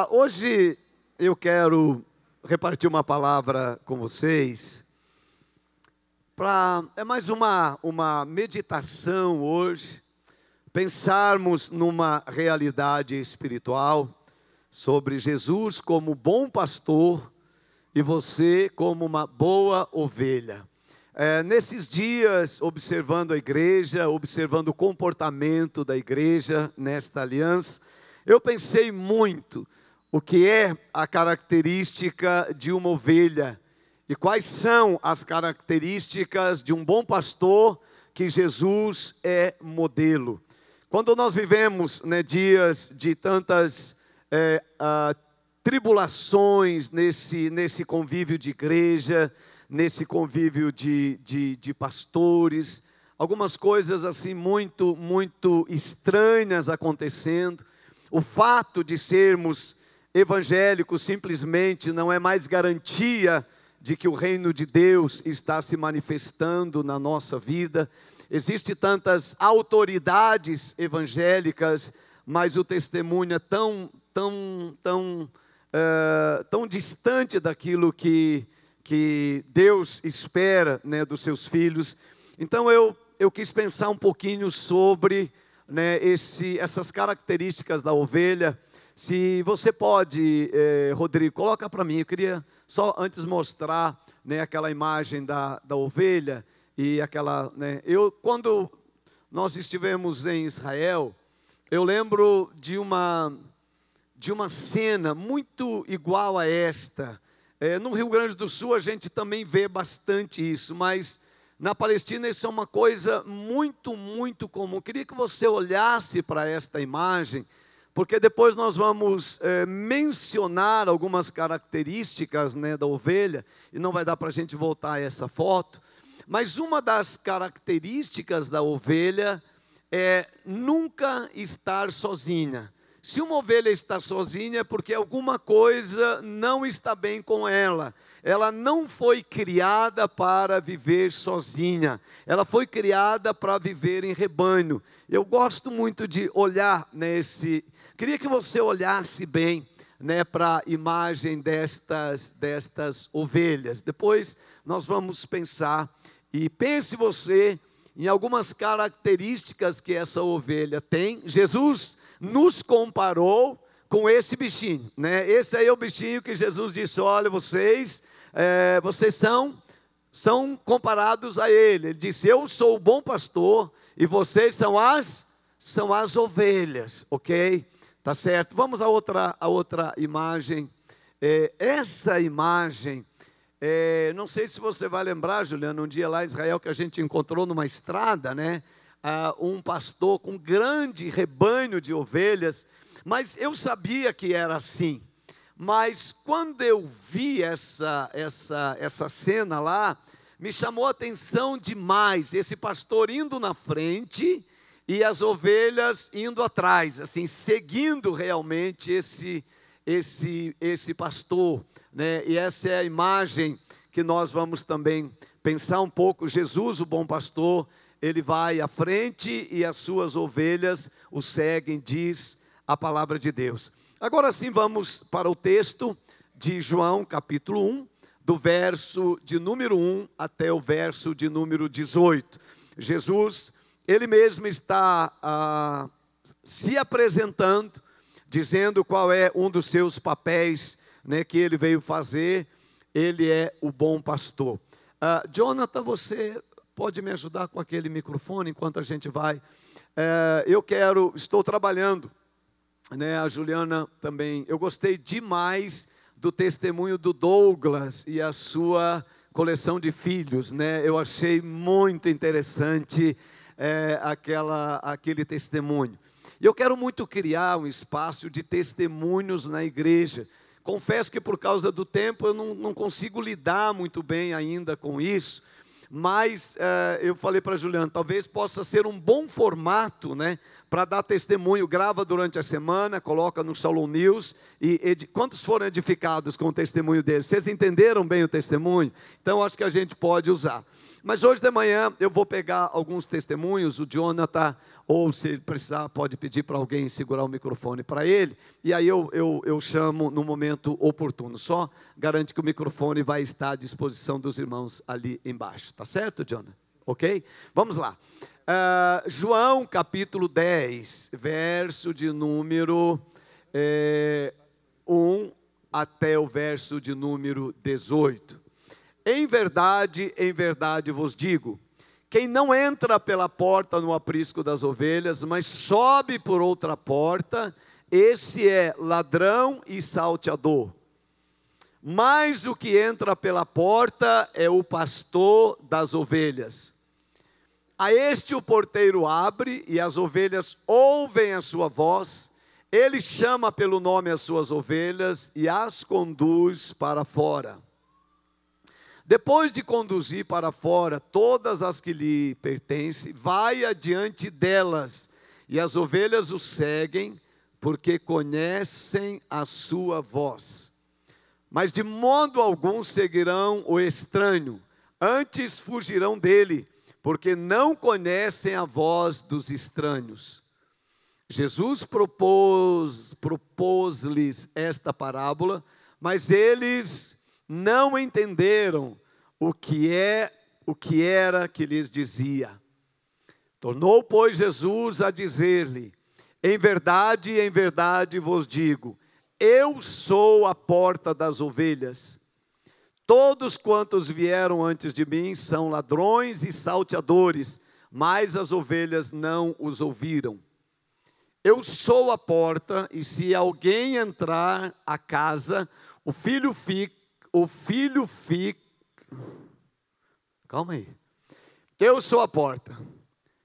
Hoje eu quero repartir uma palavra com vocês. É mais uma meditação hoje, pensarmos numa realidade espiritual sobre Jesus como bom pastor e você como uma boa ovelha. Nesses dias, observando a igreja, observando o comportamento da igreja nesta aliança, eu pensei muito o que é a característica de uma ovelha e quais são as características de um bom pastor que Jesus é modelo. Quando nós vivemos dias de tantas tribulações nesse convívio de igreja, nesse convívio de pastores, algumas coisas assim muito estranhas acontecendo. O fato de sermos evangélicos simplesmente não é mais garantia de que o reino de Deus está se manifestando na nossa vida. Existem tantas autoridades evangélicas, mas o testemunho é tão distante daquilo que Deus espera dos seus filhos. Então eu quis pensar um pouquinho sobre essas características da ovelha. Se você pode, Rodrigo, coloca para mim. Eu queria só antes mostrar aquela imagem da ovelha e aquela. Quando nós estivemos em Israel, eu lembro de uma cena muito igual a esta. No Rio Grande do Sul a gente também vê bastante isso, mas na Palestina isso é uma coisa muito comum. Eu queria que você olhasse para esta imagem, porque depois nós vamos mencionar algumas características da ovelha, e não vai dar para a gente voltar a essa foto, mas uma das características da ovelha é nunca estar sozinha. Se uma ovelha está sozinha é porque alguma coisa não está bem com ela. Ela não foi criada para viver sozinha. Ela foi criada para viver em rebanho. Eu gosto muito de olhar Queria que você olhasse bem para a imagem destas ovelhas. Depois nós vamos pensar. E pense você em algumas características que essa ovelha tem. Jesus nos comparou com esse bichinho, Esse aí é o bichinho que Jesus disse: olha, vocês são comparados a ele. Ele disse: eu sou o bom pastor e vocês são as ovelhas, ok? Tá certo? Vamos a outra imagem. Essa imagem, não sei se você vai lembrar, Juliana, um dia lá em Israel que a gente encontrou numa estrada, um pastor com um grande rebanho de ovelhas, mas eu sabia que era assim. Mas quando eu vi essa cena lá, me chamou a atenção demais, esse pastor indo na frente e as ovelhas indo atrás, assim, seguindo realmente esse pastor, E essa é a imagem que nós vamos também pensar um pouco. Jesus, o bom pastor, ele vai à frente e as suas ovelhas o seguem, diz a palavra de Deus. Agora sim, vamos para o texto de João, capítulo 1, do verso de número 1 até o verso de número 18. Jesus, ele mesmo está se apresentando, dizendo qual é um dos seus papéis que ele veio fazer. Ele é o bom pastor. Jonathan, você pode me ajudar com aquele microfone enquanto a gente vai? Estou trabalhando, a Juliana também. Eu gostei demais do testemunho do Douglas e a sua coleção de filhos, Eu achei muito interessante aquele testemunho. E eu quero muito criar um espaço de testemunhos na igreja. Confesso que por causa do tempo eu não consigo lidar muito bem ainda com isso, mas eu falei para a Juliana, talvez possa ser um bom formato, para dar testemunho. Grava durante a semana, coloca no Shalom News, quantos foram edificados com o testemunho deles? Vocês entenderam bem o testemunho? Então acho que a gente pode usar. Mas hoje de manhã eu vou pegar alguns testemunhos. O Jonathan ou se ele precisar, pode pedir para alguém segurar o microfone para ele, e aí eu chamo no momento oportuno. Só garante que o microfone vai estar à disposição dos irmãos ali embaixo. Tá certo, Jonah? Ok? Vamos lá. João capítulo 10, verso de número 1 até o verso de número 18. Em verdade vos digo, quem não entra pela porta no aprisco das ovelhas, mas sobe por outra porta, esse é ladrão e salteador. Mas o que entra pela porta é o pastor das ovelhas. A este o porteiro abre, e as ovelhas ouvem a sua voz. Ele chama pelo nome as suas ovelhas e as conduz para fora. Depois de conduzir para fora todas as que lhe pertencem, vai adiante delas, e as ovelhas o seguem, porque conhecem a sua voz. Mas de modo algum seguirão o estranho, antes fugirão dele, porque não conhecem a voz dos estranhos. Jesus propôs-lhes esta parábola, mas eles não entenderam o que era que lhes dizia. Tornou, pois, Jesus a dizer-lhe: em verdade vos digo, eu sou a porta das ovelhas. Todos quantos vieram antes de mim são ladrões e salteadores, mas as ovelhas não os ouviram. Eu sou a porta, e se alguém entrar à casa, calma aí. Eu sou a porta.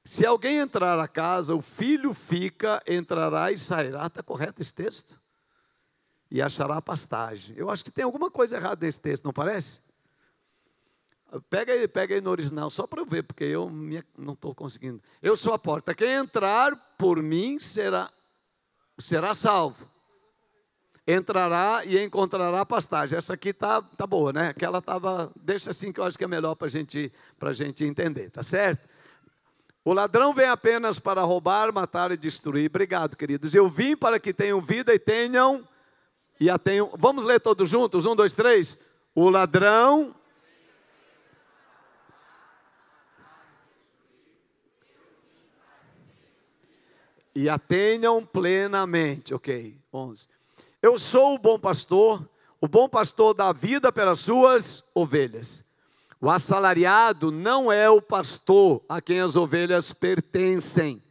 Se alguém entrar à casa, o filho fica, entrará e sairá. Está correto esse texto? E achará pastagem. Eu acho que tem alguma coisa errada nesse texto, não parece? Pega aí no original, só para eu ver, porque eu não estou conseguindo. Eu sou a porta. Quem entrar por mim será salvo. Entrará e encontrará pastagem. Essa aqui tá boa, né? Aquela estava, deixa assim que eu acho que é melhor para a gente entender, tá certo? O ladrão vem apenas para roubar, matar e destruir. Obrigado, queridos. Eu vim para que tenham vida e tenham, vamos ler todos juntos? 1, 2, 3. O ladrão e a tenham plenamente. Ok, 11. Eu sou o bom pastor dá vida pelas suas ovelhas. O assalariado não é o pastor a quem as ovelhas pertencem.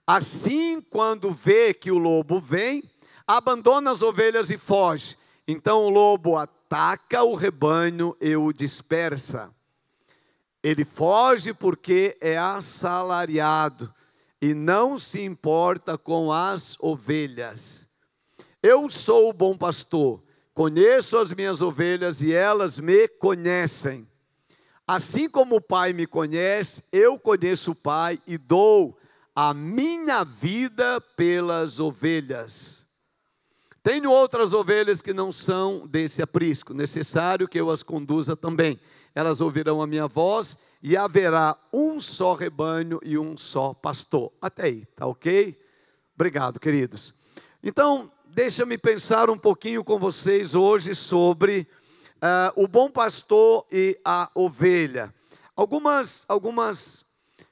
Assim, quando vê que o lobo vem, abandona as ovelhas e foge. Então o lobo ataca o rebanho e o dispersa. Ele foge porque é assalariado e não se importa com as ovelhas. Eu sou o bom pastor, conheço as minhas ovelhas e elas me conhecem. Assim como o Pai me conhece, eu conheço o Pai e dou a minha vida pelas ovelhas. Tenho outras ovelhas que não são desse aprisco, necessário que eu as conduza também. Elas ouvirão a minha voz e haverá um só rebanho e um só pastor. Até aí, tá ok? Obrigado, queridos. Então, deixa-me pensar um pouquinho com vocês hoje sobre o bom pastor e a ovelha. Algumas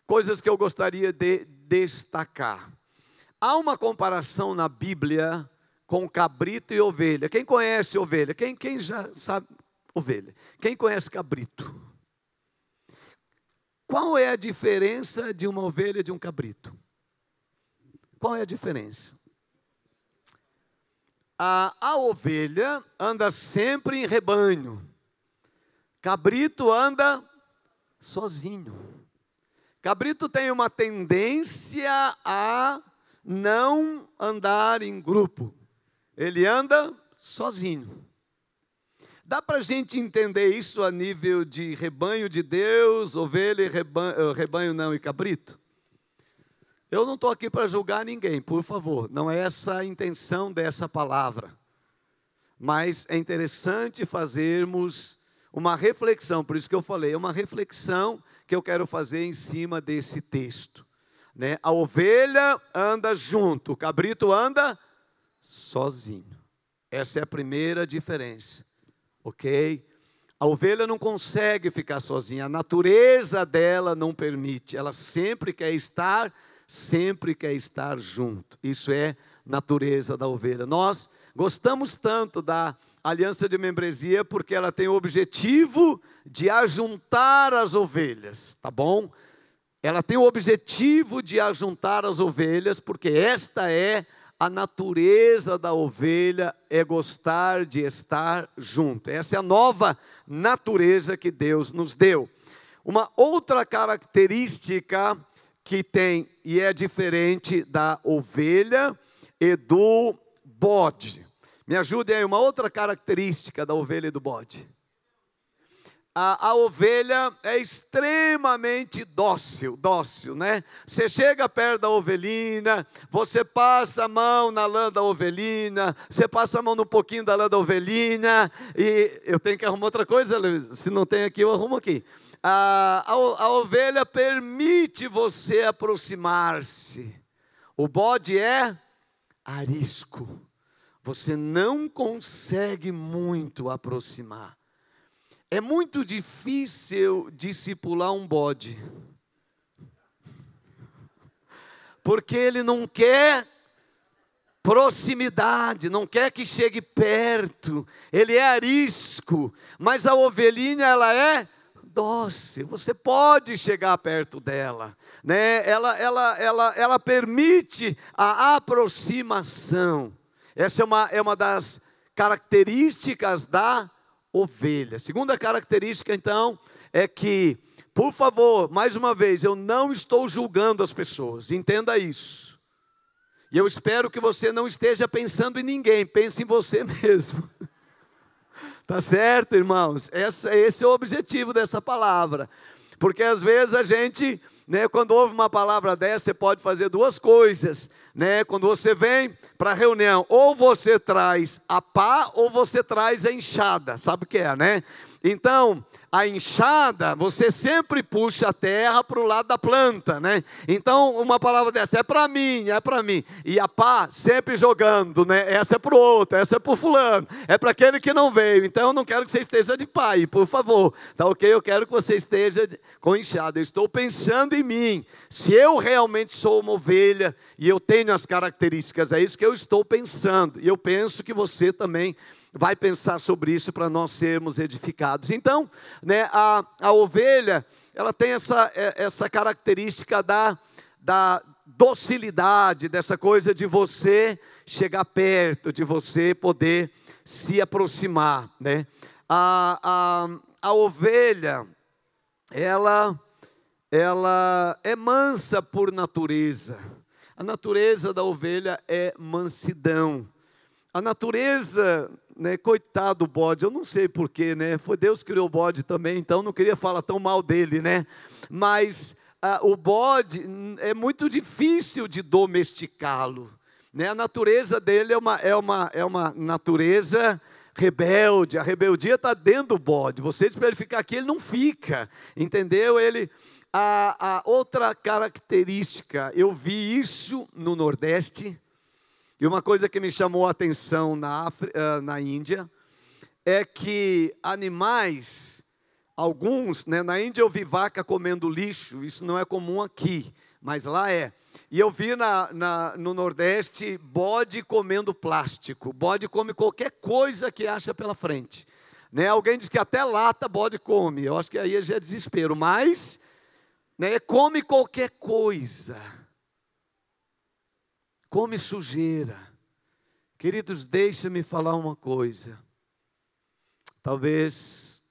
coisas que eu gostaria de destacar. Há uma comparação na Bíblia com cabrito e ovelha. Quem conhece ovelha? Quem já sabe ovelha? Quem conhece cabrito? Qual é a diferença de uma ovelha e de um cabrito? Qual é a diferença? A ovelha anda sempre em rebanho. Cabrito anda sozinho. Cabrito tem uma tendência a não andar em grupo. Ele anda sozinho. Dá para a gente entender isso a nível de rebanho de Deus, ovelha e rebanho não e cabrito? Eu não estou aqui para julgar ninguém, por favor. Não é essa a intenção dessa palavra. Mas é interessante fazermos uma reflexão, por isso que eu falei, é uma reflexão que eu quero fazer em cima desse texto. né? A ovelha anda junto, o cabrito anda sozinho. Essa é a primeira diferença, ok? A ovelha não consegue ficar sozinha, a natureza dela não permite, ela sempre quer estar junto. Isso é natureza da ovelha. Nós gostamos tanto da aliança de membresia porque ela tem o objetivo de ajuntar as ovelhas, tá bom? Ela tem o objetivo de ajuntar as ovelhas, porque esta é a natureza da ovelha, é gostar de estar junto. Essa é a nova natureza que Deus nos deu. Uma outra característica que tem e é diferente da ovelha e do bode. Me ajude aí, uma outra característica da ovelha e do bode. A ovelha é extremamente dócil, né? Você chega perto da ovelhina, você passa a mão na lã da ovelhina, você passa a mão no pouquinho da lã da ovelhina, e eu tenho que arrumar outra coisa, se não tem aqui, eu arrumo aqui. A ovelha permite você aproximar-se. O bode é arisco. Você não consegue muito aproximar. É muito difícil discipular um bode, porque ele não quer proximidade, não quer que chegue perto, ele é arisco, mas a ovelhinha ela é dócil, você pode chegar perto dela, né? Ela permite a aproximação. Essa é uma das características da ovelha. Segunda característica, então, é que, por favor, mais uma vez, eu não estou julgando as pessoas, entenda isso. E eu espero que você não esteja pensando em ninguém, pense em você mesmo. Tá certo, irmãos? Esse é o objetivo dessa palavra. Porque às vezes a gente, né, quando ouve uma palavra dessa, você pode fazer duas coisas, né? Quando você vem para a reunião, ou você traz a pá, ou você traz a enxada, sabe o que é, né? Então, a enxada, você sempre puxa a terra para o lado da planta, né? Então, uma palavra dessa, é para mim. E a pá, sempre jogando, né? Essa é para o outro, essa é para o fulano, é para aquele que não veio. Então, eu não quero que você esteja de pá, por favor, tá ok? Eu quero que você esteja com enxada. Eu estou pensando em mim. Se eu realmente sou uma ovelha e eu tenho as características, é isso que eu estou pensando. E eu penso que você também vai pensar sobre isso para nós sermos edificados. Então, né, a ovelha, ela tem essa característica da docilidade, dessa coisa de você chegar perto, de você poder se aproximar, né? A ovelha, ela é mansa por natureza. A natureza da ovelha é mansidão. A natureza, né, coitado do bode, eu não sei porquê, né? Foi Deus que criou o bode também, então não queria falar tão mal dele, né? Mas o bode é muito difícil de domesticá-lo, né? A natureza dele é uma natureza rebelde. A rebeldia está dentro do bode. Você diz para ele ficar aqui, ele não fica, entendeu? A outra característica, eu vi isso no Nordeste. E uma coisa que me chamou a atenção na Índia, é que animais, alguns, né, na Índia eu vi vaca comendo lixo, isso não é comum aqui, mas lá é. E eu vi no Nordeste bode comendo plástico, bode come qualquer coisa que acha pela frente. Né, alguém diz que até lata bode come, eu acho que aí já é desespero, mas né, come qualquer coisa. Come sujeira. Queridos, deixa-me falar uma coisa. Talvez,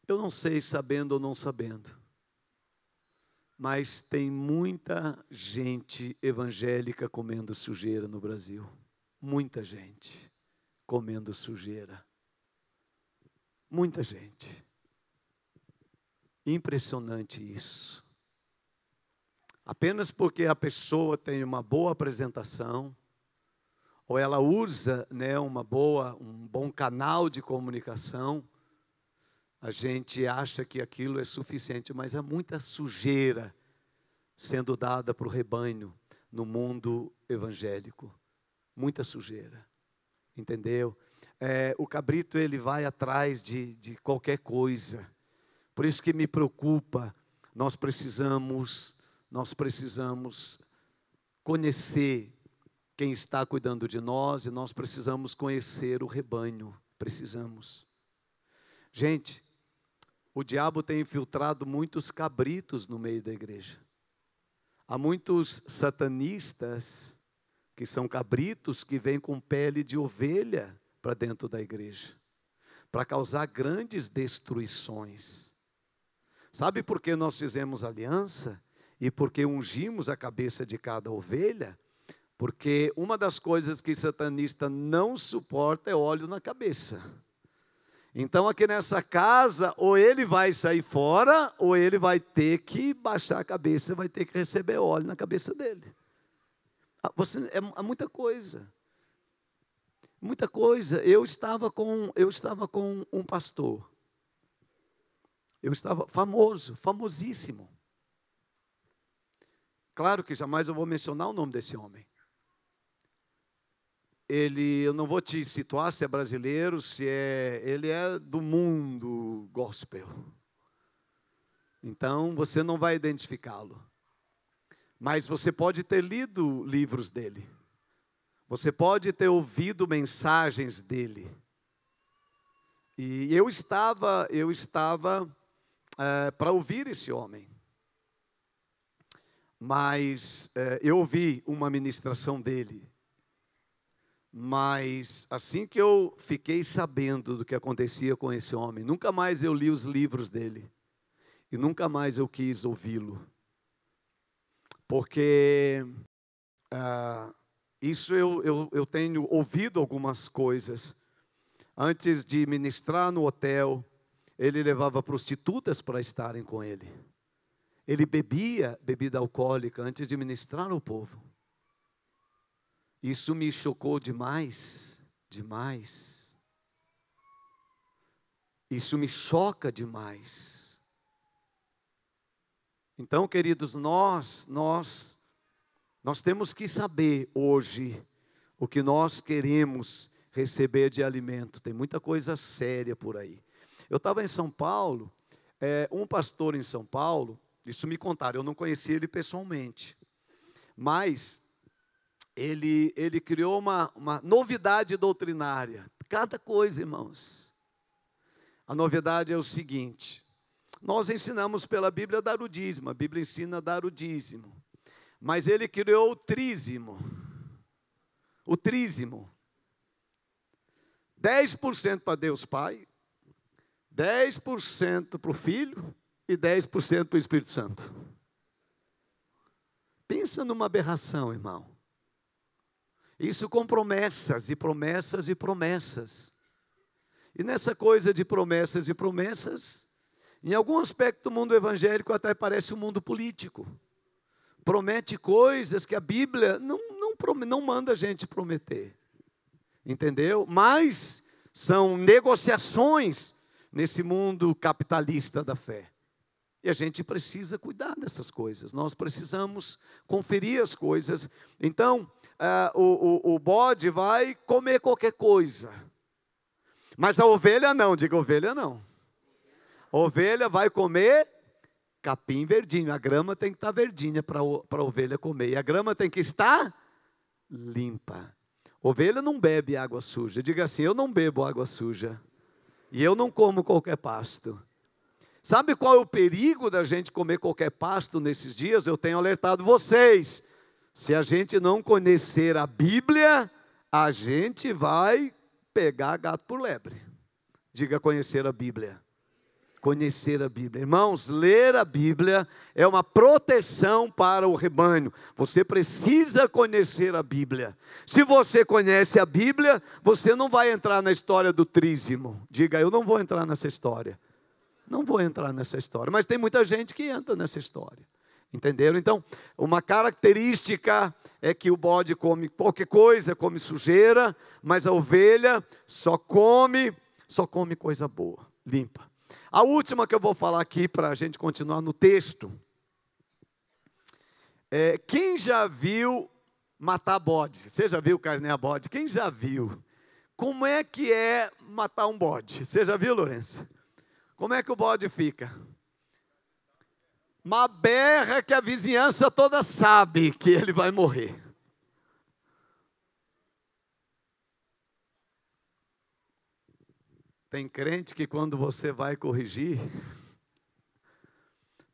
eu não sei sabendo ou não sabendo, mas tem muita gente evangélica comendo sujeira no Brasil. Muita gente comendo sujeira. Muita gente. Impressionante isso. Apenas porque a pessoa tem uma boa apresentação, ou ela usa, né, um bom canal de comunicação, a gente acha que aquilo é suficiente, mas há muita sujeira sendo dada para o rebanho no mundo evangélico. Muita sujeira, entendeu? O cabrito, ele vai atrás de qualquer coisa. Por isso que me preocupa, nós precisamos conhecer quem está cuidando de nós, e nós precisamos conhecer o rebanho, precisamos. Gente, o diabo tem infiltrado muitos cabritos no meio da igreja. Há muitos satanistas que são cabritos que vêm com pele de ovelha para dentro da igreja, para causar grandes destruições. Sabe por que nós fizemos aliança? E por que ungimos a cabeça de cada ovelha? Porque uma das coisas que satanista não suporta é óleo na cabeça. Então aqui nessa casa, ou ele vai sair fora, ou ele vai ter que baixar a cabeça, vai ter que receber óleo na cabeça dele. É muita coisa. Muita coisa. Eu estava com um pastor. Eu estava famosíssimo. Claro que jamais eu vou mencionar o nome desse homem. Eu não vou te situar se é brasileiro, ele é do mundo gospel. Então, você não vai identificá-lo. Mas você pode ter lido livros dele. Você pode ter ouvido mensagens dele. E eu estava para ouvir esse homem. Mas eu ouvi uma ministração dele. Mas assim que eu fiquei sabendo do que acontecia com esse homem, nunca mais eu li os livros dele. E nunca mais eu quis ouvi-lo. Porque isso eu tenho ouvido algumas coisas. Antes de ministrar no hotel, ele levava prostitutas para estarem com ele. Ele bebia bebida alcoólica antes de ministrar ao povo. Isso me chocou demais, demais. Isso me choca demais. Então, queridos, nós temos que saber hoje o que nós queremos receber de alimento. Tem muita coisa séria por aí. Eu estava em São Paulo, um pastor em São Paulo, isso me contaram, eu não conhecia ele pessoalmente, mas ele criou uma novidade doutrinária. Cada coisa, irmãos. A novidade é o seguinte: nós ensinamos pela Bíblia a dar o dízimo, a Bíblia ensina a dar o dízimo. Mas ele criou o trízimo. O trízimo. 10% para Deus Pai, 10% para o Filho e 10% para o Espírito Santo. Pensa numa aberração, irmão. Isso com promessas e promessas e promessas. E nessa coisa de promessas e promessas, em algum aspecto do mundo evangélico até parece um mundo político. Promete coisas que a Bíblia não manda a gente prometer. Entendeu? Mas são negociações nesse mundo capitalista da fé. E a gente precisa cuidar dessas coisas. Nós precisamos conferir as coisas. Então, o bode vai comer qualquer coisa. Mas a ovelha não, diga ovelha não. A ovelha vai comer capim verdinho. A grama tem que estar verdinha para a ovelha comer. E a grama tem que estar limpa. Ovelha não bebe água suja. Diga assim: eu não bebo água suja. E eu não como qualquer pasto. Sabe qual é o perigo da gente comer qualquer pasto nesses dias? Eu tenho alertado vocês. Se a gente não conhecer a Bíblia, a gente vai pegar gato por lebre. Diga conhecer a Bíblia. Conhecer a Bíblia. Irmãos, ler a Bíblia é uma proteção para o rebanho. Você precisa conhecer a Bíblia. Se você conhece a Bíblia, você não vai entrar na história do trízimo. Diga, eu não vou entrar nessa história. Não vou entrar nessa história. Mas tem muita gente que entra nessa história. Entenderam? Então, uma característica é que o bode come qualquer coisa, come sujeira, mas a ovelha só come coisa boa, limpa. A última que eu vou falar aqui para a gente continuar no texto Quem já viu matar bode? Você já viu carnear bode? Quem já viu? Como é que é matar um bode? Você já viu, Lourenço? Como é que o bode fica? Uma berra que a vizinhança toda sabe que ele vai morrer. Tem crente que quando você vai corrigir,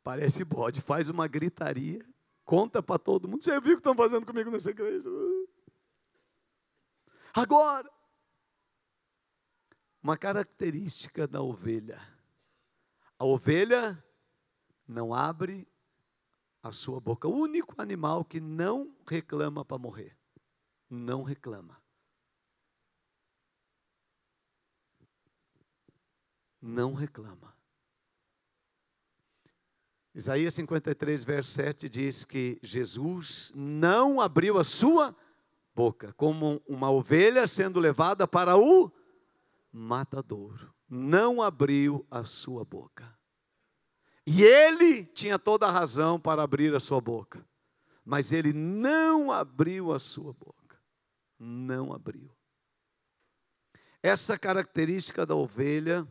parece bode, faz uma gritaria, conta para todo mundo. Você viu o que estão fazendo comigo nessa igreja? Agora, uma característica da ovelha. A ovelha não abre a sua boca. O único animal que não reclama para morrer. Não reclama. Não reclama. Isaías 53, verso 7 diz que Jesus não abriu a sua boca, como uma ovelha sendo levada para o matadouro. Não abriu a sua boca. E ele tinha toda a razão para abrir a sua boca, mas ele não abriu a sua boca. Não abriu. Essa característica da ovelha,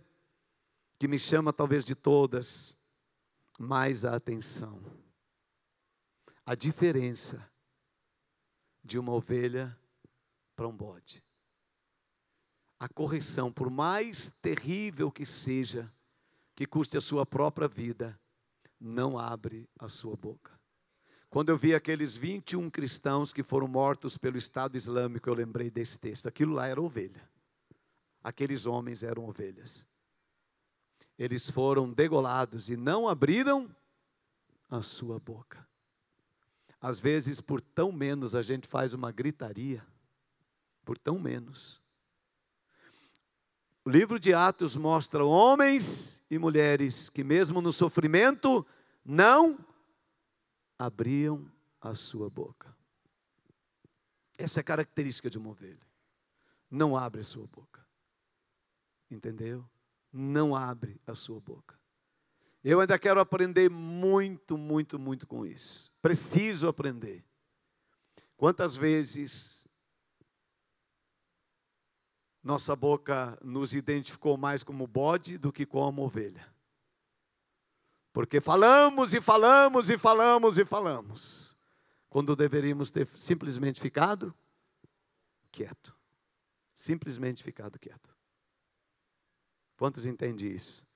que me chama talvez de todas mais a atenção. A diferença de uma ovelha para um bode. A correção, por mais terrível que seja, que custe a sua própria vida, não abre a sua boca. Quando eu vi aqueles 21 cristãos que foram mortos pelo Estado Islâmico, eu lembrei desse texto. Aquilo lá era ovelha. Aqueles homens eram ovelhas. Eles foram degolados e não abriram a sua boca. Às vezes, por tão menos, a gente faz uma gritaria. Por tão menos. O livro de Atos mostra homens e mulheres que mesmo no sofrimento não abriam a sua boca. Essa é a característica de uma ovelha. Não abre a sua boca. Entendeu? Não abre a sua boca. Eu ainda quero aprender muito, muito, muito com isso. Preciso aprender. Quantas vezes nossa boca nos identificou mais como bode do que como ovelha? Porque falamos e falamos e falamos e falamos, quando deveríamos ter simplesmente ficado quieto. Simplesmente ficado quieto. Quantos entendem isso?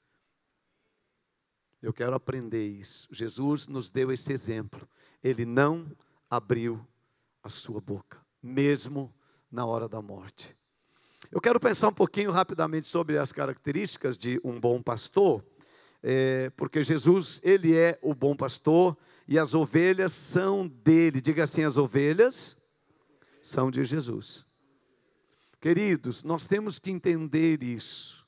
Eu quero aprender isso. Jesus nos deu esse exemplo. Ele não abriu a sua boca, mesmo na hora da morte. Eu quero pensar um pouquinho rapidamente sobre as características de um bom pastor, porque Jesus, ele é o bom pastor e as ovelhas são dele. Diga assim, as ovelhas são de Jesus. Queridos, nós temos que entender isso.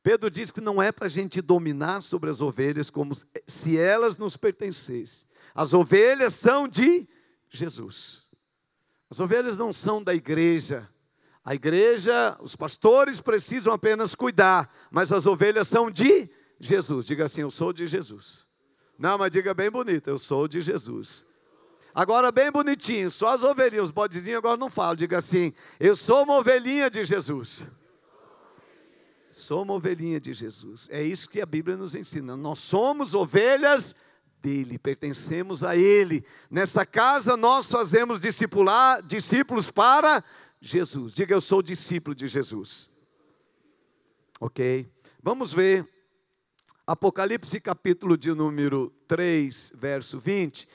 Pedro diz que não é para a gente dominar sobre as ovelhas como se elas nos pertencessem. As ovelhas são de Jesus. As ovelhas não são da igreja. A igreja, os pastores precisam apenas cuidar, mas as ovelhas são de Jesus. Diga assim, eu sou de Jesus. Não, mas diga bem bonito, eu sou de Jesus. Agora bem bonitinho, só as ovelhinhas, os bodezinhos agora não falam. Diga assim, eu sou uma ovelhinha de Jesus. Sou uma ovelhinha de Jesus. É isso que a Bíblia nos ensina. Nós somos ovelhas dele, pertencemos a ele. Nessa casa nós fazemos discípulos para Jesus. Diga, eu sou discípulo de Jesus. Ok? Vamos ver. Apocalipse capítulo de número 3, verso 20.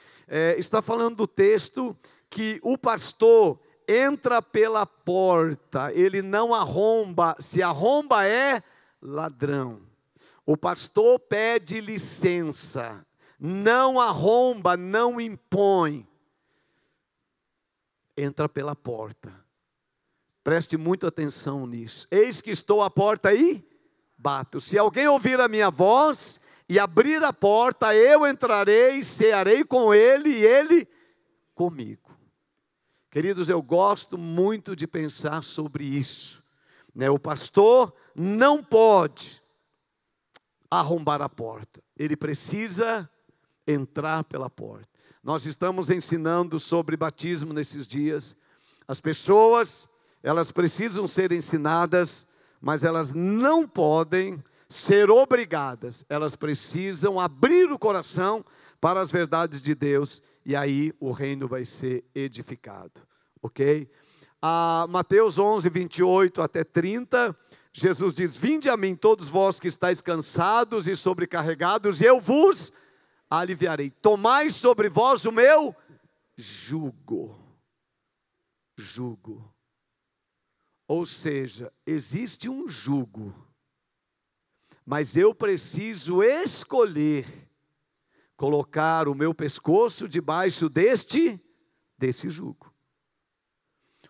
Está falando do texto que o pastor entra pela porta, ele não arromba, se arromba é ladrão. O pastor pede licença, não arromba, não impõe. Entra pela porta. Preste muita atenção nisso. Eis que estou à porta e bato. Se alguém ouvir a minha voz e abrir a porta, eu entrarei, cearei com ele e ele comigo. Queridos, eu gosto muito de pensar sobre isso. O pastor não pode arrombar a porta. Ele precisa entrar pela porta. Nós estamos ensinando sobre batismo nesses dias. As pessoas, elas precisam ser ensinadas, mas elas não podem ser obrigadas. Elas precisam abrir o coração para as verdades de Deus, e aí o reino vai ser edificado, ok? Mateus 11, 28 até 30, Jesus diz: vinde a mim todos vós que estáis cansados e sobrecarregados, e eu vos aliviarei. Tomai sobre vós o meu jugo. Jugo. Ou seja, existe um jugo, mas eu preciso escolher colocar o meu pescoço debaixo desse jugo.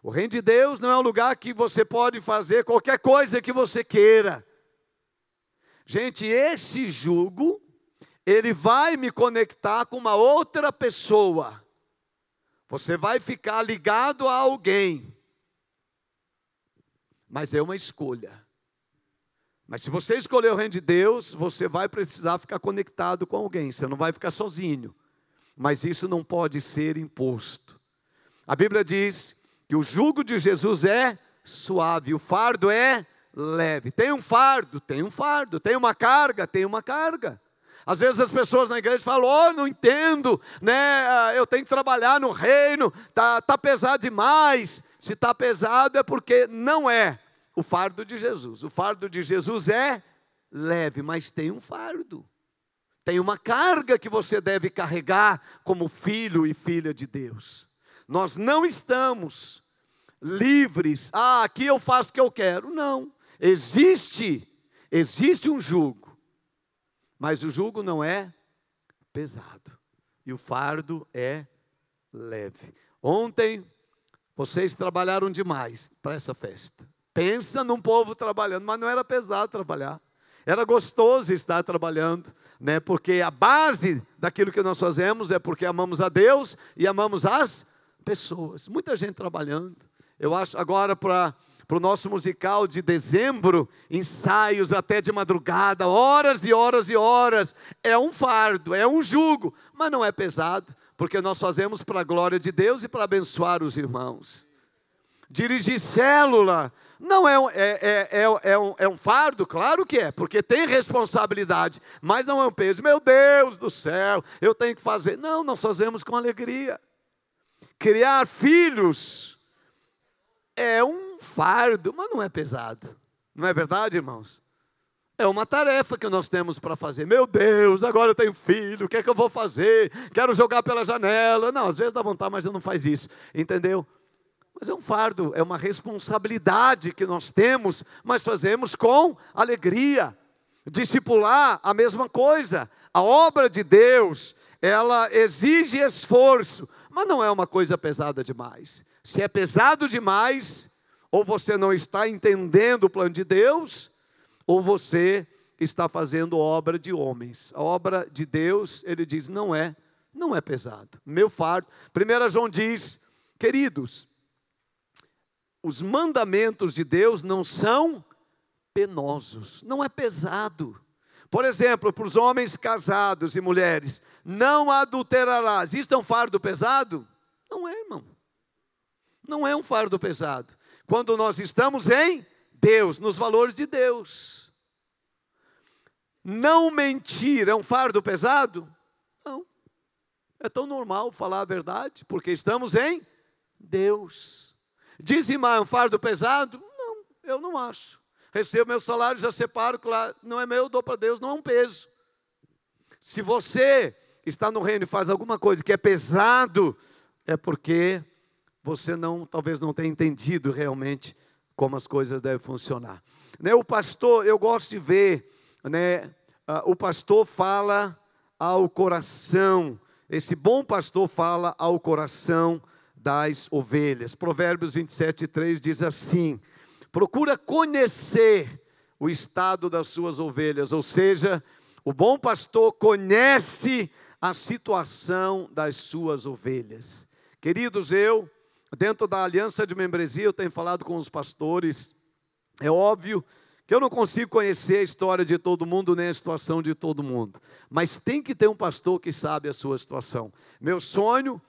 O reino de Deus não é um lugar que você pode fazer qualquer coisa que você queira. Gente, esse jugo, ele vai me conectar com uma outra pessoa. Você vai ficar ligado a alguém. Mas é uma escolha. Mas se você escolher o reino de Deus, você vai precisar ficar conectado com alguém. Você não vai ficar sozinho. Mas isso não pode ser imposto. A Bíblia diz que o jugo de Jesus é suave, o fardo é leve. Tem um fardo, tem um fardo. Tem uma carga, tem uma carga. Às vezes as pessoas na igreja falam: não entendo, né? Eu tenho que trabalhar no reino, tá pesado demais. Se está pesado é porque não é o fardo de Jesus. O fardo de Jesus é leve, mas tem um fardo. Tem uma carga que você deve carregar como filho e filha de Deus. Nós não estamos livres. Aqui eu faço o que eu quero. Não. Existe um jugo. Mas o jugo não é pesado. E o fardo é leve. Ontem, vocês trabalharam demais para essa festa. Pensa num povo trabalhando, mas não era pesado trabalhar. Era gostoso estar trabalhando, né? Porque a base daquilo que nós fazemos é porque amamos a Deus e amamos as pessoas. Muita gente trabalhando. Eu acho agora para o nosso musical de dezembro, ensaios até de madrugada, horas e horas e horas. É um fardo, é um jugo, mas não é pesado, porque nós fazemos para a glória de Deus e para abençoar os irmãos. Dirigir célula não é um fardo? Claro que é, porque tem responsabilidade, mas não é um peso. Meu Deus do céu, eu tenho que fazer. Não, nós fazemos com alegria. Criar filhos é um fardo, mas não é pesado. Não é verdade, irmãos? É uma tarefa que nós temos para fazer. Meu Deus, agora eu tenho filho, o que é que eu vou fazer? Quero jogar pela janela. Não, às vezes dá vontade, mas eu não faz isso. Entendeu? Mas é um fardo, é uma responsabilidade que nós temos, mas fazemos com alegria. Discipular, a mesma coisa. A obra de Deus, ela exige esforço, mas não é uma coisa pesada demais. Se é pesado demais, ou você não está entendendo o plano de Deus, ou você está fazendo obra de homens. A obra de Deus, ele diz, não é pesado. Meu fardo. 1 João diz, queridos, os mandamentos de Deus não são penosos, não é pesado. Por exemplo, para os homens casados e mulheres, não adulterarás. Isto é um fardo pesado? Não é, irmão. Não é um fardo pesado. Quando nós estamos em Deus, nos valores de Deus. Não mentir é um fardo pesado? Não. É tão normal falar a verdade, porque estamos em Deus. Dizimar é um fardo pesado? Não, eu não acho. Recebo meu salário, já separo, claro, não é meu, dou para Deus, não é um peso. Se você está no reino e faz alguma coisa que é pesado, é porque você talvez não tenha entendido realmente como as coisas devem funcionar. Né, o pastor, eu gosto de ver, né, o pastor fala ao coração, esse bom pastor fala ao coração das ovelhas. Provérbios 27:3 diz assim: procura conhecer o estado das suas ovelhas, ou seja, o bom pastor conhece a situação das suas ovelhas. Queridos, dentro da aliança de membresia, eu tenho falado com os pastores, é óbvio que eu não consigo conhecer a história de todo mundo, nem a situação de todo mundo, mas tem que ter um pastor que sabe a sua situação. Meu sonho,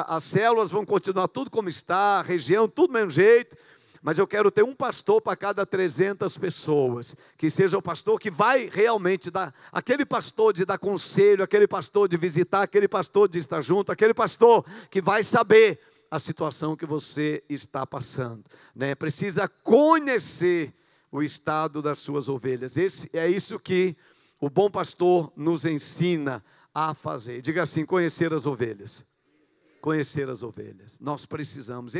as células vão continuar tudo como está, a região, tudo do mesmo jeito, mas eu quero ter um pastor para cada 300 pessoas, que seja o pastor que vai realmente dar, aquele pastor de dar conselho, aquele pastor de visitar, aquele pastor de estar junto, aquele pastor que vai saber a situação que você está passando, né? Precisa conhecer o estado das suas ovelhas. É isso que o bom pastor nos ensina a fazer. Diga assim: conhecer as ovelhas. Conhecer as ovelhas. Nós precisamos.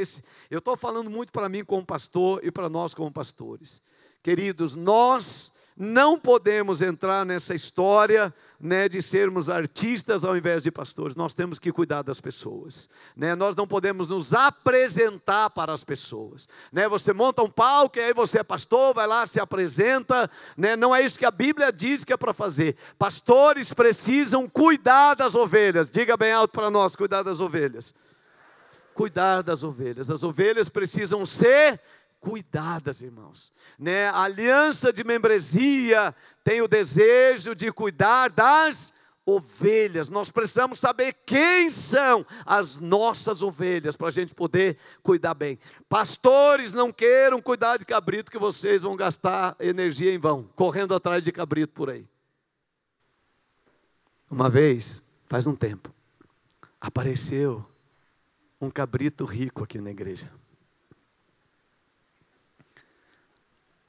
Eu estou falando muito para mim como pastor e para nós como pastores. Queridos, nós não podemos entrar nessa história, né, de sermos artistas ao invés de pastores. Nós temos que cuidar das pessoas, né? Nós não podemos nos apresentar para as pessoas, né? Você monta um palco e aí você é pastor, vai lá, se apresenta, né? Não é isso que a Bíblia diz que é para fazer. Pastores precisam cuidar das ovelhas. Diga bem alto para nós: cuidar das ovelhas. Cuidar das ovelhas. As ovelhas precisam ser cuidadas, irmãos, né? A aliança de membresia tem o desejo de cuidar das ovelhas. Nós precisamos saber quem são as nossas ovelhas, para a gente poder cuidar bem. Pastores, não queiram cuidar de cabrito, que vocês vão gastar energia em vão, correndo atrás de cabrito por aí. Uma vez, faz um tempo, apareceu um cabrito rico aqui na igreja.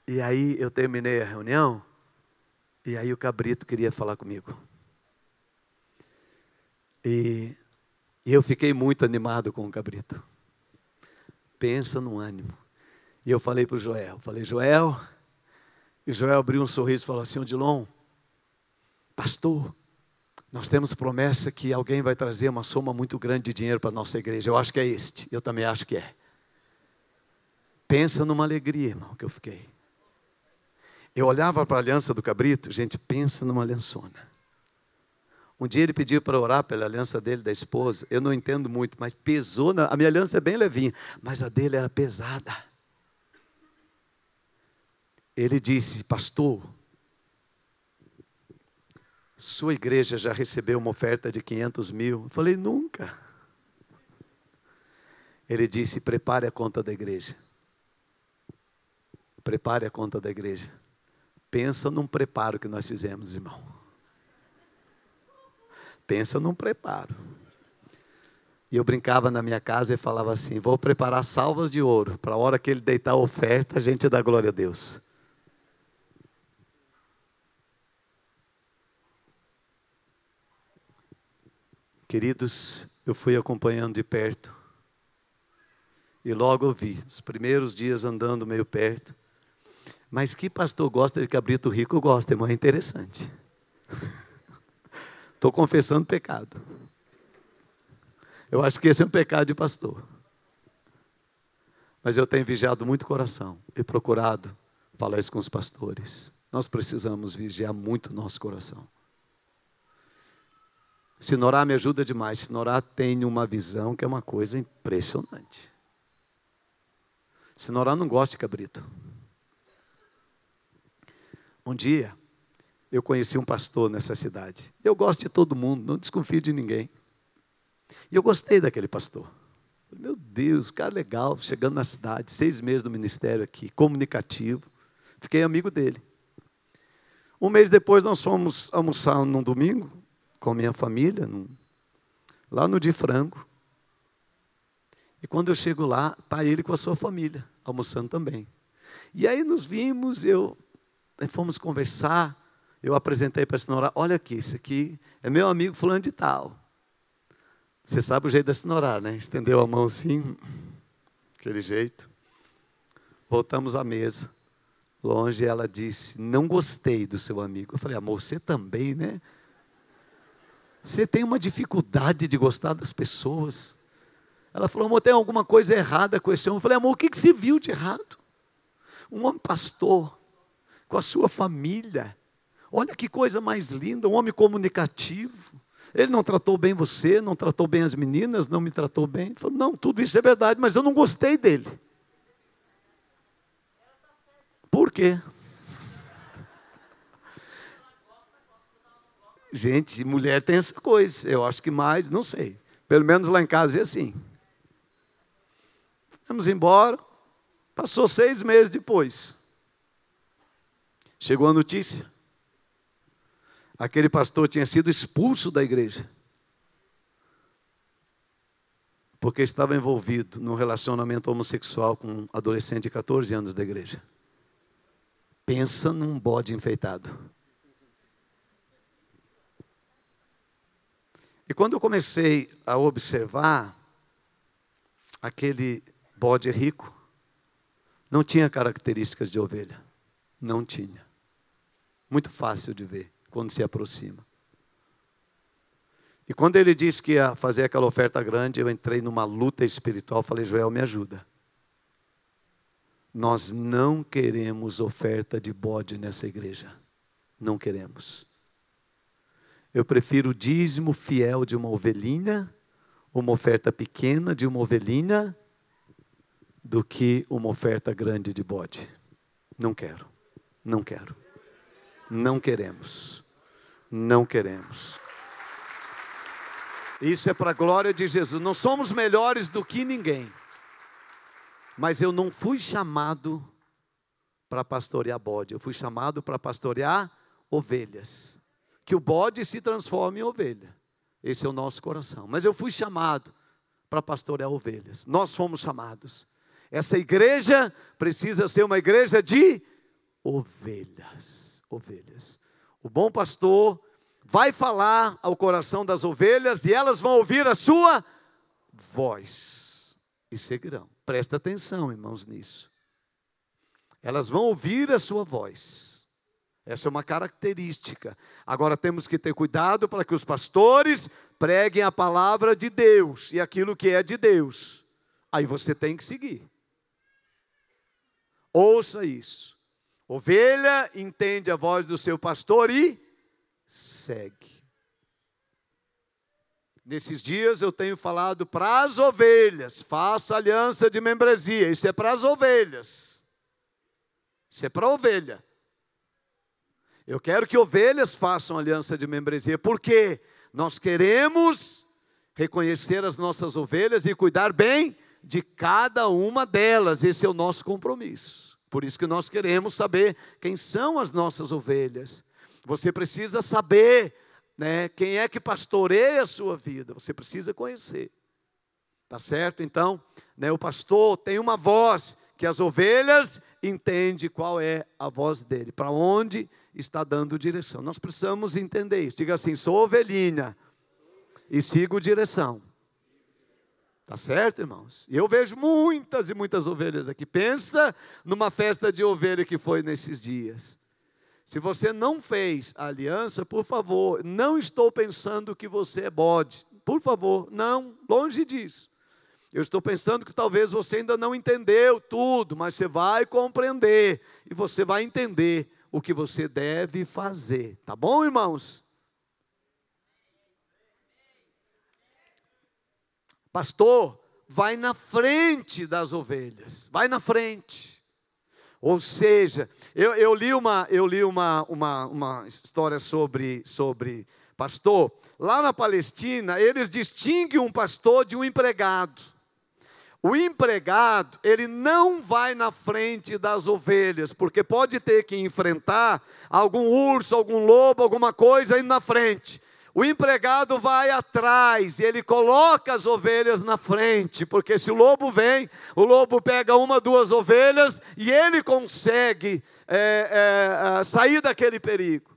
E aí eu terminei a reunião, e aí o cabrito queria falar comigo. E eu fiquei muito animado com o cabrito. Pensa no ânimo. E eu falei para o Joel, Joel, e Joel abriu um sorriso e falou assim: Odilon, pastor, nós temos promessa que alguém vai trazer uma soma muito grande de dinheiro para a nossa igreja. Eu acho que é este, eu também acho que é. Pensa numa alegria, irmão, que eu fiquei. Eu olhava para a aliança do cabrito, gente, pensa numa aliançona. Um dia ele pediu para orar pela aliança dele, da esposa. Eu não entendo muito, mas pesou. A minha aliança é bem levinha, mas a dele era pesada. Ele disse: pastor, sua igreja já recebeu uma oferta de 500 mil? Eu falei: nunca. Ele disse: prepare a conta da igreja. Prepare a conta da igreja. Pensa num preparo que nós fizemos, irmão. Pensa num preparo. E eu brincava na minha casa e falava assim: vou preparar salvas de ouro, para a hora que ele deitar a oferta, a gente dá glória a Deus. Queridos, eu fui acompanhando de perto. E logo eu vi, os primeiros dias andando meio perto. Mas que pastor gosta de cabrito rico? Gosta, irmão, é interessante. Estou confessando pecado. Eu acho que esse é um pecado de pastor. Mas eu tenho vigiado muito o coração e procurado falar isso com os pastores. Nós precisamos vigiar muito o nosso coração. Sinorá me ajuda demais. Sinorá tem uma visão que é uma coisa impressionante. Sinorá não gosta de cabrito. Um dia, eu conheci um pastor nessa cidade. Eu gosto de todo mundo, não desconfio de ninguém. E eu gostei daquele pastor. Meu Deus, cara legal, chegando na cidade, 6 meses no ministério aqui, comunicativo. Fiquei amigo dele. Um mês depois nós fomos almoçar num domingo, com minha família, lá no de Frango. E quando eu chego lá, está ele com a sua família, almoçando também. E aí nos vimos, fomos conversar, eu apresentei para a senhora: olha aqui, esse aqui é meu amigo fulano de tal. Você sabe o jeito da senhora, né? Estendeu a mão assim, aquele jeito. Voltamos à mesa. Longe ela disse: não gostei do seu amigo. Eu falei: amor, você também, né? Você tem uma dificuldade de gostar das pessoas. Ela falou: amor, tem alguma coisa errada com esse homem. Eu falei: amor, o que você viu de errado? Um homem pastor, com a sua família, olha que coisa mais linda, um homem comunicativo. Ele não tratou bem você, não tratou bem as meninas, não me tratou bem. Ele falou: não, tudo isso é verdade, mas eu não gostei dele. Por quê? Gente, mulher tem essa coisa. Eu acho que mais, não sei. Pelo menos lá em casa é assim. Vamos embora. Passou 6 meses depois. Chegou a notícia. Aquele pastor tinha sido expulso da igreja. Porque estava envolvido num relacionamento homossexual com um adolescente de 14 anos da igreja. Pensa num bode enfeitado. E quando eu comecei a observar, aquele bode rico não tinha características de ovelha. Não tinha. Muito fácil de ver quando se aproxima. E quando ele disse que ia fazer aquela oferta grande, eu entrei numa luta espiritual, falei, Joel, me ajuda. Nós não queremos oferta de bode nessa igreja. Não queremos. Eu prefiro o dízimo fiel de uma ovelhinha, uma oferta pequena de uma ovelhinha, do que uma oferta grande de bode. Não quero. Não quero. Não queremos. Não queremos. Isso é para a glória de Jesus. Não somos melhores do que ninguém. Mas eu não fui chamado para pastorear bode. Eu fui chamado para pastorear ovelhas. Que o bode se transforme em ovelha. Esse é o nosso coração. Mas eu fui chamado para pastorear ovelhas. Nós fomos chamados. Essa igreja precisa ser uma igreja de ovelhas. Ovelhas. O bom pastor vai falar ao coração das ovelhas e elas vão ouvir a sua voz e seguirão. Presta atenção, irmãos, nisso. Elas vão ouvir a sua voz. Essa é uma característica. Agora temos que ter cuidado para que os pastores preguem a palavra de Deus e aquilo que é de Deus. Aí você tem que seguir. Ouça isso. Ovelha entende a voz do seu pastor e segue. Nesses dias eu tenho falado para as ovelhas, faça aliança de membresia. Isso é para as ovelhas. Isso é para a ovelha. Eu quero que ovelhas façam aliança de membresia, porque nós queremos reconhecer as nossas ovelhas e cuidar bem de cada uma delas. Esse é o nosso compromisso. Por isso que nós queremos saber quem são as nossas ovelhas. Você precisa saber, né, quem é que pastoreia a sua vida. Você precisa conhecer. Tá certo? Então, né, o pastor tem uma voz que as ovelhas entendem qual é a voz dele, para onde está dando direção. Nós precisamos entender isso. Diga assim, sou ovelhinha e sigo direção. Tá certo, irmãos? E eu vejo muitas e muitas ovelhas aqui. Pensa numa festa de ovelha que foi nesses dias. Se você não fez a aliança, por favor, não estou pensando que você é bode. Por favor, não, longe disso. Eu estou pensando que talvez você ainda não entendeu tudo, mas você vai compreender. E você vai entender o que você deve fazer. Tá bom, irmãos? Pastor, vai na frente das ovelhas. Vai na frente. Ou seja, eu li uma história sobre pastor. Lá na Palestina, eles distinguem um pastor de um empregado. O empregado, ele não vai na frente das ovelhas, porque pode ter que enfrentar algum urso, algum lobo, alguma coisa indo na frente. O empregado vai atrás, e ele coloca as ovelhas na frente, porque se o lobo vem, o lobo pega 1, 2 ovelhas, e ele consegue sair daquele perigo.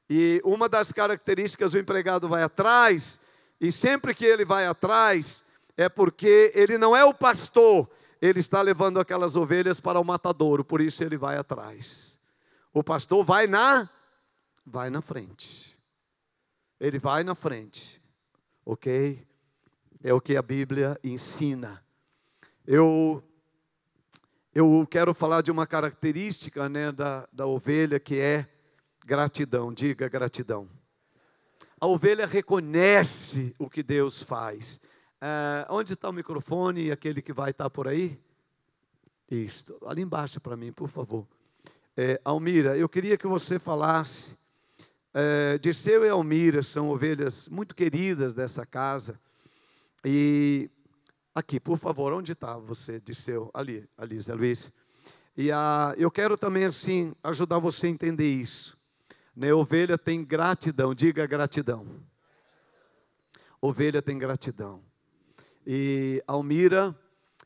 E uma das características, o empregado vai atrás, e sempre que ele vai atrás, é porque ele não é o pastor, ele está levando aquelas ovelhas para o matadouro, por isso ele vai atrás. O pastor vai na frente. Ele vai na frente, ok? É o que a Bíblia ensina. Eu quero falar de uma característica, né, da ovelha, que é gratidão. Diga gratidão. A ovelha reconhece o que Deus faz. Onde está o microfone? Aquele que vai estar por aí? Isso, ali embaixo para mim, por favor. Almira, eu queria que você falasse Dirceu e Almira são ovelhas muito queridas dessa casa. E aqui, por favor, onde está você, Dirceu? Ali, Zé Luiz. E eu quero também, assim, ajudar você a entender isso. Né? Ovelha tem gratidão, diga gratidão. Ovelha tem gratidão. E Almira,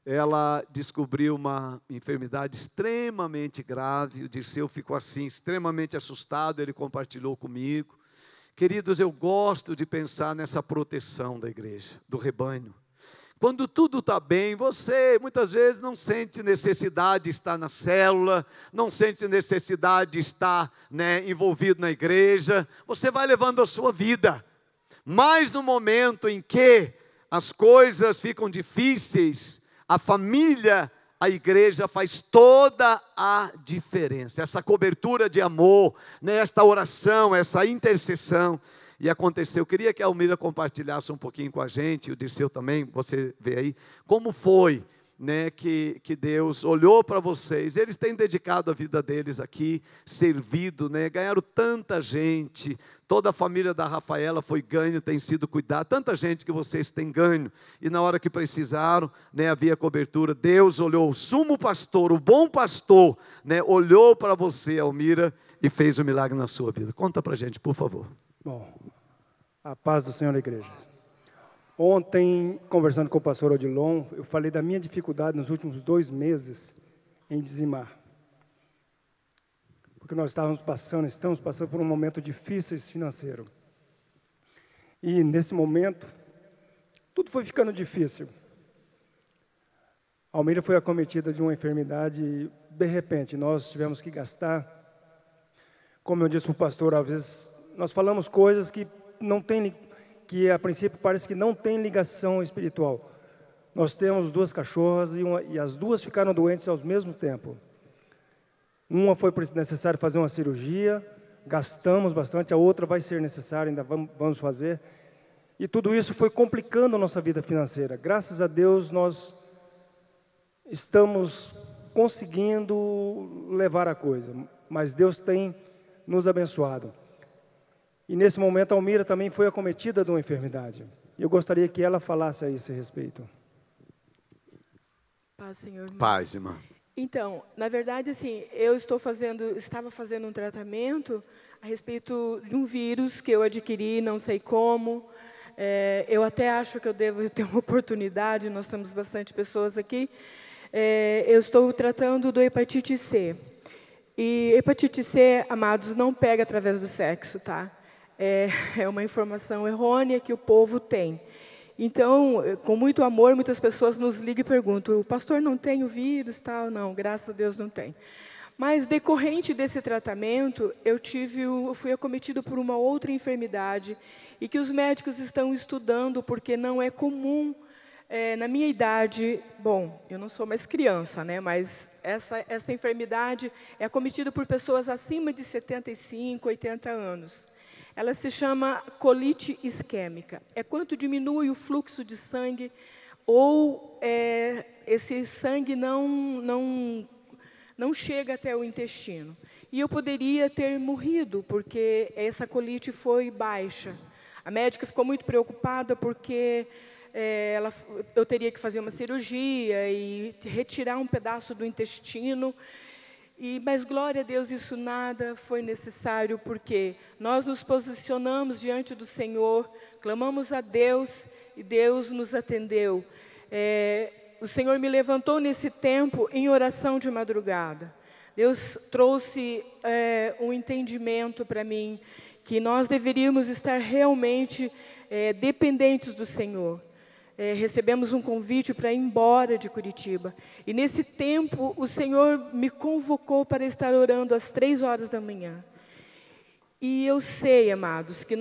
ela descobriu uma enfermidade extremamente grave. O Dirceu ficou assim, extremamente assustado, ele compartilhou comigo. Queridos, eu gosto de pensar nessa proteção da igreja, do rebanho. Quando tudo está bem, você muitas vezes não sente necessidade de estar na célula, não sente necessidade de estar, envolvido na igreja, você vai levando a sua vida. Mas no momento em que as coisas ficam difíceis, a família, a igreja faz toda a diferença. Essa cobertura de amor, esta oração, essa intercessão. E aconteceu, eu queria que a Almira compartilhasse um pouquinho com a gente, e o Dirceu também, você vê aí, como foi que Deus olhou para vocês. Eles têm dedicado a vida deles aqui, servido, ganharam tanta gente, toda a família da Rafaela foi ganho, tem sido cuidada, tanta gente que vocês têm ganho, e na hora que precisaram, havia cobertura. Deus olhou, o sumo pastor, o bom pastor, olhou para você, Almira, e fez um milagre na sua vida. Conta para a gente, por favor. Bom, a paz do Senhor na igreja. Ontem, conversando com o pastor Odilon, eu falei da minha dificuldade nos últimos 2 meses em dizimar. Porque nós estamos passando por um momento difícil financeiro. E nesse momento, tudo foi ficando difícil. A Almira foi acometida de uma enfermidade, de repente, nós tivemos que gastar. Como eu disse para o pastor, às vezes, nós falamos coisas que não tem, que a princípio parece que não tem ligação espiritual. Nós temos 2 cachorras e as 2 ficaram doentes ao mesmo tempo. Uma foi necessário fazer uma cirurgia, gastamos bastante, a outra vai ser necessária, ainda vamos fazer. E tudo isso foi complicando a nossa vida financeira. Graças a Deus nós estamos conseguindo levar a coisa, mas Deus tem nos abençoado. E nesse momento a Almira também foi acometida de uma enfermidade. Eu gostaria que ela falasse a esse respeito. Paz, Senhor. Paz, irmã. Então, na verdade, assim, eu estava fazendo um tratamento a respeito de um vírus que eu adquiri, não sei como. Eu até acho que eu devo ter uma oportunidade, nós temos bastante pessoas aqui. Eu estou tratando do hepatite C. E hepatite C, amados, não pega através do sexo, tá? É uma informação errônea que o povo tem. Então, com muito amor, muitas pessoas nos ligam e perguntam, o pastor não tem o vírus, tal? Não, graças a Deus não tem. Mas, decorrente desse tratamento, eu fui acometido por uma outra enfermidade e que os médicos estão estudando, porque não é comum. Na minha idade, bom, eu não sou mais criança, mas essa enfermidade é acometida por pessoas acima de 75, 80 anos. Ela se chama colite isquêmica. É quando diminui o fluxo de sangue ou esse sangue não chega até o intestino. E eu poderia ter morrido, porque essa colite foi baixa. A médica ficou muito preocupada, porque eu teria que fazer uma cirurgia e retirar um pedaço do intestino. Mas, glória a Deus, isso nada foi necessário, porque nós nos posicionamos diante do Senhor, clamamos a Deus e Deus nos atendeu. O Senhor me levantou nesse tempo em oração de madrugada. Deus trouxe um entendimento para mim, que nós deveríamos estar realmente dependentes do Senhor. Recebemos um convite para ir embora de Curitiba. E nesse tempo, o Senhor me convocou para estar orando às 3 horas da manhã. E eu sei, amados, que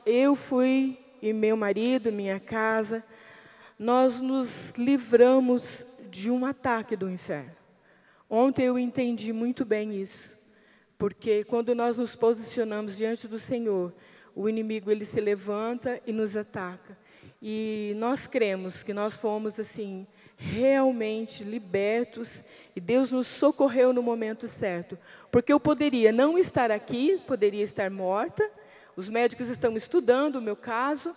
eu fui, e meu marido, minha casa, nós nos livramos de um ataque do inferno. Ontem eu entendi muito bem isso. Porque quando nós nos posicionamos diante do Senhor, o inimigo ele se levanta e nos ataca. E nós cremos que nós fomos, assim, realmente libertos e Deus nos socorreu no momento certo. Porque eu poderia não estar aqui, poderia estar morta, Os médicos estão estudando o meu caso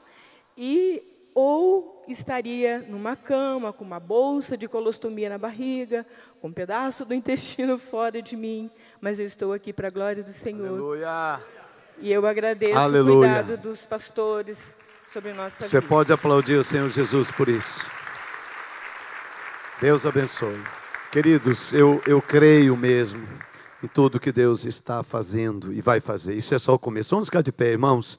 ou estaria numa cama, com uma bolsa de colostomia na barriga, com um pedaço do intestino fora de mim, mas eu estou aqui para a glória do Senhor. Aleluia. E eu agradeço Aleluia. o cuidado dos pastores sobre nossa vida. Você pode aplaudir o Senhor Jesus por isso. Deus abençoe. Queridos, eu creio mesmo em tudo que Deus está fazendo e vai fazer. Isso é só o começo. Vamos ficar de pé, irmãos.